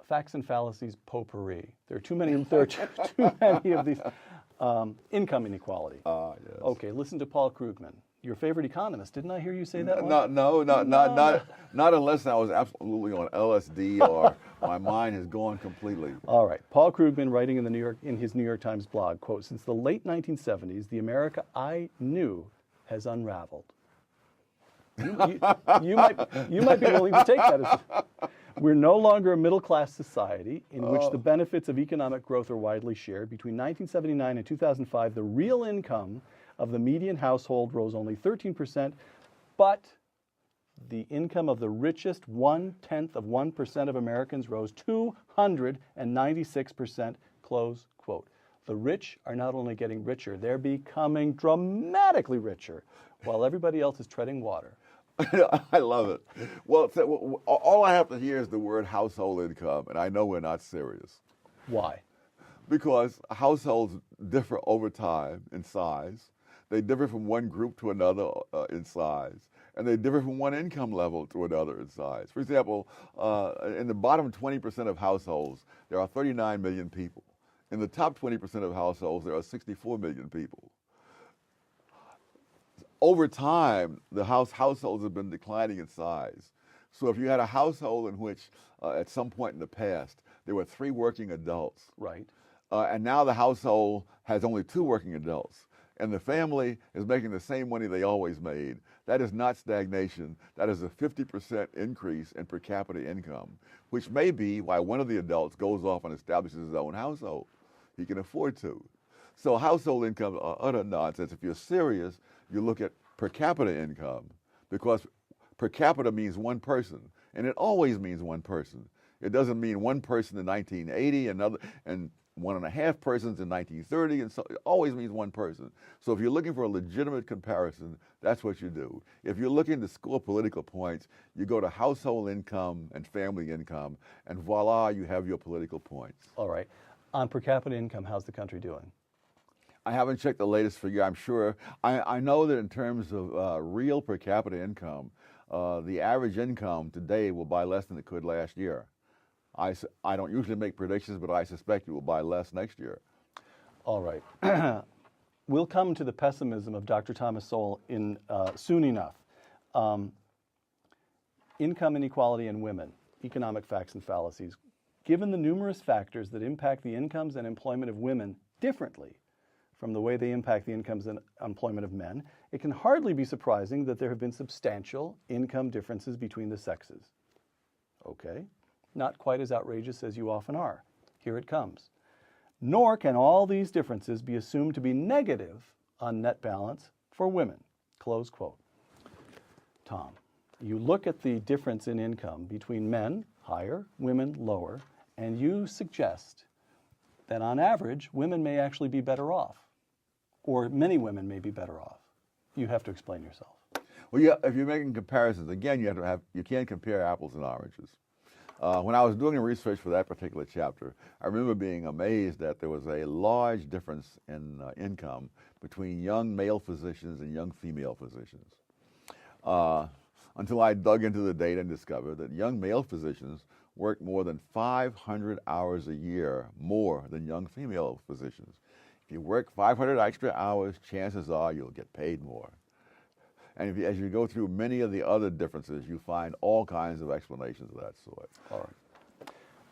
facts and fallacies potpourri. There are too many of these. Income inequality. Yes. Okay, listen to Paul Krugman, your favorite economist. Didn't I hear you say that? Not unless I was absolutely on LSD or my mind has gone completely. All right, Paul Krugman, writing in his New York Times blog, quote, "Since the late 1970s, the America I knew has unraveled." You might be willing to take that as we're no longer a middle-class society in which the benefits of economic growth are widely shared. Between 1979 and 2005, the real income of the median household rose only 13%, but the income of the richest 0.1% of Americans rose 296%, close quote. The rich are not only getting richer, they're becoming dramatically richer, while everybody else is treading water. I love it. Well, all I have to hear is the word household income, and I know we're not serious. Why? Because households differ over time in size. They differ from one group to another in size, and they differ from one income level to another in size. For example, in the bottom 20% of households, there are 39 million people. In the top 20% of households, there are 64 million people. Over time, the households have been declining in size. So if you had a household in which, at some point in the past, there were 3 working adults, right, and now the household has only 2 working adults, and the family is making the same money they always made, that is not stagnation. That is a 50% increase in per capita income, which may be why one of the adults goes off and establishes his own household. He can afford to. So household income are utter nonsense. If you're serious, you look at per capita income, because per capita means one person, and it always means one person. It doesn't mean one person in 1980 and 1.5 persons in 1930, and so it always means one person. So if you're looking for a legitimate comparison, that's what you do. If you're looking to score political points, you go to household income and family income, and voila, you have your political points. All right. On per capita income, how's the country doing? I haven't checked the latest figure. I'm sure. I know that in terms of real per capita income, the average income today will buy less than it could last year. I don't usually make predictions, but I suspect it will buy less next year. All right. We'll come to the pessimism of Dr. Thomas Sowell soon enough. Income inequality in women, economic facts and fallacies. Given the numerous factors that impact the incomes and employment of women differently from the way they impact the incomes and employment of men, it can hardly be surprising that there have been substantial income differences between the sexes. Okay, not quite as outrageous as you often are. Here it comes. Nor can all these differences be assumed to be negative on net balance for women, close quote. Tom, you look at the difference in income between men, higher, women, lower, and you suggest that on average, women may actually be better off, or many women may be better off. You have to explain yourself. Well, yeah, if you're making comparisons, again, you can't compare apples and oranges. When I was doing research for that particular chapter, I remember being amazed that there was a large difference in income between young male physicians and young female physicians. Until I dug into the data and discovered that young male physicians work more than 500 hours a year more than young female physicians. If you work 500 extra hours, chances are you'll get paid more. And as you go through many of the other differences, you find all kinds of explanations of that sort. All right.